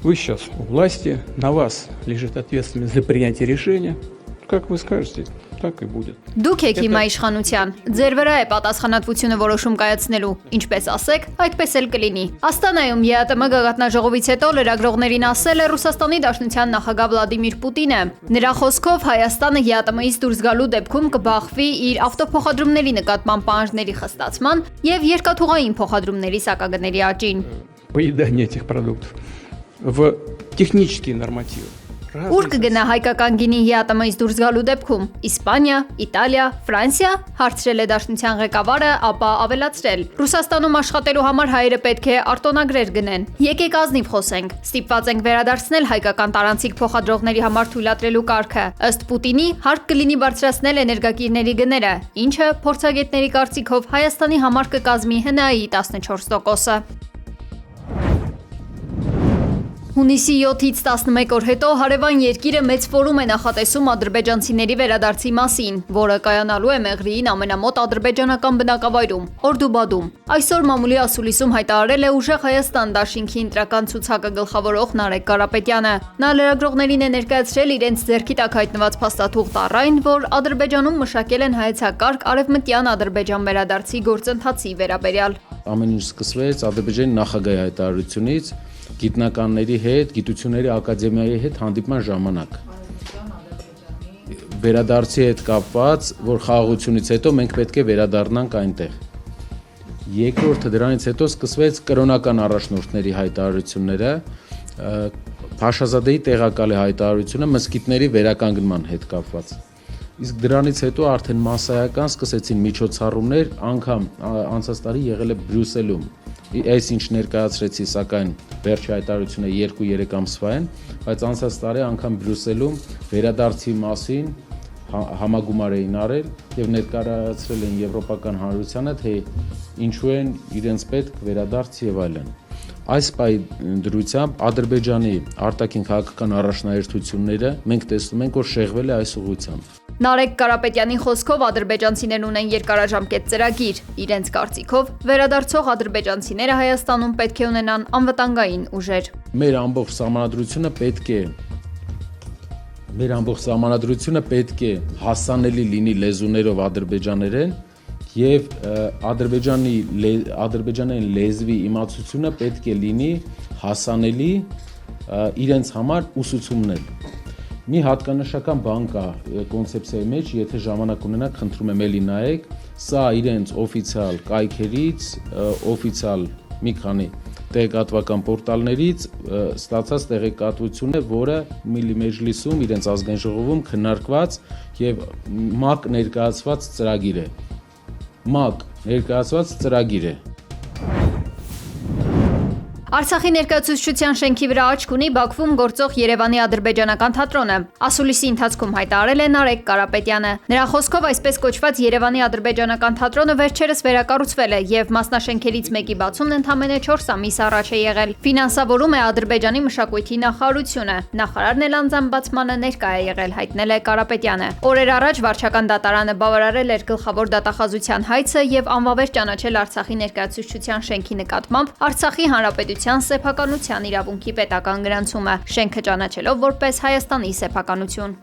Вы сейчас у власти, на вас лежит ответственность за принятие решения. Как вы скажете, так и будет. Դուք եք հիմա իշխանության, ձեր վրա է պատասխանատվությունը որոշում կայացնելու, ինչպես ասեք, այդպես էլ կլինի։ Աստանայում ԵԱՏՄ գագաթնաժողովից հետո լրագրողներին ասել է Ռուսաստանի Դաշնության նախագահ Վլադիմիր Պուտինը։ Նրա խոսքով Հայաստանը ԵԱՏՄ-ից դուրս գալու դեպքում կբախվի իր ավտոփոխադրումների նկատմամբ պահանջների խստացման եւ երկաթուղային փոխադրումների սակագների աճին։ Поедание этих продуктов в технические нормативы. Ուր կգնա հայկական գինի ԵԱՏՄ-ից դուրս գալու դեպքում։ Իսպանիա, Իտալիա, Ֆրանսիա, հարցրել է Դաշնության ղեկավարը, ապա ավելացրել. Ռուսաստանում աշխատելու համար հայերը պետք է արտոնագրեր գնեն։ Եկեք ազնիվ խոսենք։ Ստիպված ենք վերադարձնել հայկական տարանցիկ փոխադրողների համար թույլատրելու կարգը։ Ըստ Պուտինի, հարկ կլինի բարձրացնել էներգակիրների գները, ինչը փորձագետների կարծիքով Հայաստանի համար կկազմի ՀՆԱ-ի 14%-ը։ Հունիսի 7-ից 11 օր հետո հարևան երկիրը մեծ ֆորում է նախատեսում ադրբեջանցիների վերադարձի մասին, որը կայանալու է Մեղրիին ամենամոտ ադրբեջանական բնակավայրում՝ Օրդուբադում։ Այսօր մամուլի ասուլիսում հայտարարել է Ուժեղ Հայաստան դաշինքի ընտրական ցուցակը գլխավորող Նարեկ Կարապետյանը։ Նա լրագրողներին է ներկայացրել իրենց ձեռքի տակ հայտնված փաստաթուղթ առայն, որ Ադրբեջանում մշակել են հայեցակարգ արևմտյան Ադրբեջան վերադարձի գործընթացի վերաբերյալ։ Ամեն ինչ սկսվեց Ադրբեջանի նախագահի հայտարարությունից գիտնականների հետ, գիտությունների ակադեմիայի հետ հանդիպման ժամանակ։ Վերադարձի հետ կապված, որ խաղաղությունից հետո մենք պետք է վերադառնանք այնտեղ։ Երկրորդը դրանից հետո սկսվեց կրոնական առաջնորդների հայտարարությունները, Փաշազադեի տեղակալի հայտարարությունը մզկիթների վերականգնման հետ կապված։ Իսկ դրանից հետո արդեն մասսայական սկսեցին միջոցառումներ, անգամ անցած տարի եղել է Բրյուսելում։ Այս ինչ ներկայացրեցի, սակայն վերջի հայտարարությունը 2-3 ամսվա են, բայց անցած տարի անգամ Բրյուսելում վերադարձի մասին համագումար էին արել եւ ներկայացրել են Եվրոպական հանրությանը, թե ինչու են իրենց պետք վերադարձ եւ այլն։ Այս դրությամբ Ադրբեջանի արտաքին քաղաքական առաջնահերթությունները մենք տեսնում ենք, որ շեղվել է այս ուղղությամբ։ Նարեկ Կարապետյանի խոսքով ադրբեջանցիներն ունեն երկարաժամկետ ծրագիր։ Իրենց կարծիքով վերադարձող ադրբեջանցիները Հայաստանում պետք է ունենան անվտանգային ուժեր։ Մեր ամբողջ սահմանադրությունը պետք է հասանելի լինի լեզուներով ադրբեջաներեն եւ ադրբեջանային լեզվի իմացությունը պետք է լինի հասանելի իրենց համար ուսուցումներ։ Մի հատկանշական բան կա կոնցեպցիայի մեջ, եթե ժամանակ ունենաք, խնդրում եմ էլի նայեք, սա իրենց օֆիցիալ կայքերից, օֆիցիալ մի քանի տեղեկատվական պորտալներից ստացած տեղեկատվություն է, որը Միլի Մեջլիսում իրենց ազգային ժողովում քննարկված եւ ՄԱԿ ներկայացված ծրագիր է։ Արցախի ներկայացուցչության շենքի վրա աչք ունի Բաքվում գործող Երևանի ադրբեջանական թատրոնը։ Ասուլիսի ընթացքում հայտարարել է Նարեկ Կարապետյանը։ Նրա խոսքով այսպես կոչված Երևանի ադրբեջանական թատրոնը վերջերս վերակառուցվել է եւ մասնաշենքերից մեկի բացումն ընդամենը 4 ամիս առաջ է եղել։ Ֆինանսավորում է Ադրբեջանի մշակույթի նախարարությունը։ Նախարարն էլ անձամբ բացմանը ներկա է եղել, հայտնել է Կարապետյանը։ Օրեր առաջ վարչական դատարանը բավարարել էր գլխավոր դատախազության հայցը եւ անվավեր ճանաչել Արցախի ներկայացուցչության շենքի նկատմամբ Արցախի հանրապետության սեփականության իրավունքի պետական գրանցումը, շենքը ճանաչելով որպես Հայաստանի սեփականություն։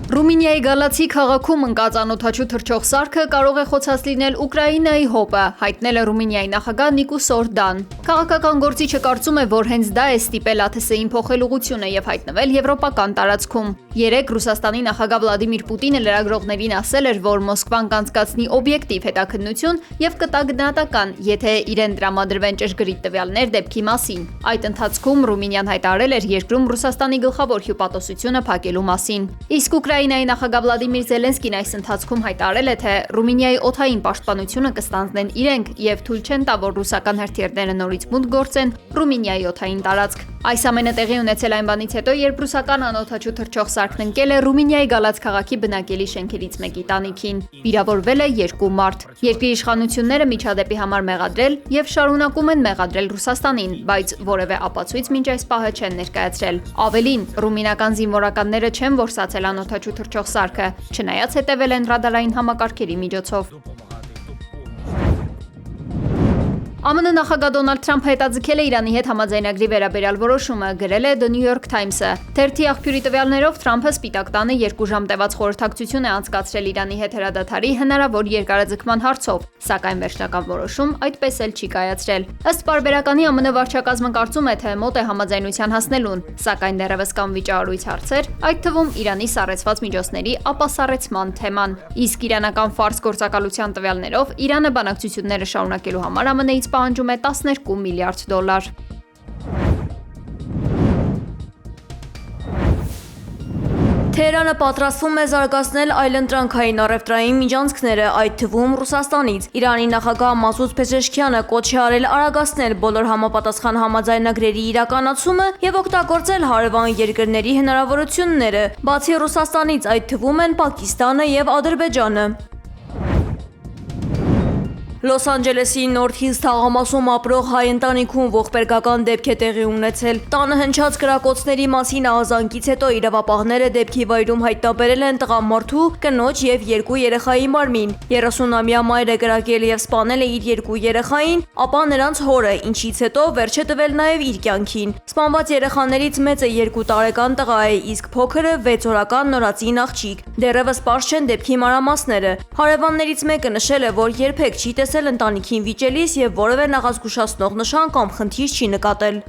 Ռումինիայի Գալացի քաղաքում ընկած անօդաչու թռչող սարքը կարող է խոցած լինել Ուկրաինայի հոպը, հայտնել է Ռումինիայի նախագահ Նիկոս Օրդան։ Քաղաքական գործիչը կարծում է, որ հենց դա է ստիպել ԱԹՍ-ին փոխել ուղղությունը եւ հայտնվել եվրոպական տարածքում։ Երեկ Ռուսաստանի նախագահ Վլադիմիր Պուտինը լրագրողներին ասել էր, որ Մոսկվան կանցկացնի օբյեկտիվ հետաքննություն եւ կտա գնահատական, եթե իրեն տրամադրվեն ճշգրիտ տվյալներ դեպքի մասին։ Այդ ընթացքում Ռումինիան հայտարարել էր երկրում Ռուսաստանի գլխավոր հյուպատոսությունը փակելու մասին։ Իսկ Ուկրաինայի նախագահ Վլադիմիր Զելենսկին այս ընթացքում հայտարարել է, թե Ռումինիայի օդային պաշտպանությունը կստանձնեն իրենք եւ թույլ չեն տա, որ ռուսական հրթիռները նորից մուտք գործեն Ռումինիայի օդային տարածք։ Այս ամենը տեղի ունեցել այն բանից հետո, երբ ռուսական անօդաչու թռչող սարքն ընկել է Ռումինիայի Գալաց քաղաքի բնակելի շենքերից մեկի տանիքին։ Վիրավորվել է 2 մարդ։ Երկրի իշխանությունները միջադեպի համար մեղադրել եւ շարունակում են մեղադրել Ռուսաստանին, բայց որևէ ապացույց մինչ այս պահը չեն ներկայացրել։ Ավելին, ռումինական զինվորականները չեն որսացել անօդաչու թռչող սարքը, չնայած հետևել են ռադարային համակարգերի միջոցով։ ԱՄՆ նախագահ Դոնալդ Թրամփը հետաձգել է Իրանի հետ համաձայնագրի վերաբերյալ որոշումը, գրել է The New York Times-ը։ Թերթի աղբյուրի տվյալներով Թրամփը Սպիտակ տանը 2 ժամ տևած խորհրդակցություն է անցկացրել Իրանի հետ հրադադարի հնարավոր երկարաձգման հարցով, սակայն վերջնական որոշում այդպես էլ չի կայացրել։ Ըստ պարբերականի ԱՄՆ վարչակազմը կարծում է, թե մոտ է համաձայնության հասնելուն, սակայն դեռևս կան վիճահարույց հարցեր, այդ թվում Իրանի սառեցված միջոցների ապասառեցման թեման։ Իսկ իրանական Ֆարս գործակալության տվյալներով Իրանը բանակցությունները շարունակելու համար ԱՄՆ-ից պահանջում է $12 միլիարդ։ Թեհրանը պատրաստվում է զարգացնել այլընտրանքային առևտրային միջանցքները, այդ թվում Ռուսաստանից։ Իրանի նախագահ Մասուդ Փեզեշքյանը կոչ է արել արագացնել բոլոր համապատասխան համաձայնագրերի իրականացումը եւ օգտագործել հարևան երկրների հնարավորությունները, բացի Ռուսաստանից, այդ թվում են Պակիստանը եւ Ադրբեջանը։ Լոս Անջելեսի Նորթ Հիլզ թաղամասում ապրող հայ ընտանիքում ողբերգական դեպք է տեղի ունեցել։ Տանը հնչած կրակոցների մասին ահազանգից հետո իրավապահները դեպքի վայրում հայտնաբերել են տղամարդու, կնոջ եւ 2 երեխայի մարմին։ 30-ամյա մայրը կրակել եւ սպանել է իր 2 երեխային, ապա նրանց հորը, ինչից հետո վերջ է տվել նաեւ իր կյանքին։ Սպանված երեխաներից մեծը 2 տարեկան տղա է, իսկ փոքրը 6 օրական նորածին աղջիկ։ Դեռևս պարզ չեն դեպքի մանրամասները։ Հարևաններից մեկը նշել է, որ երբեք չի տեսել ընտանիքին վիճելիս եւ որևէ նախազգուշացնող նշան կամ խնդիր չի նկատել։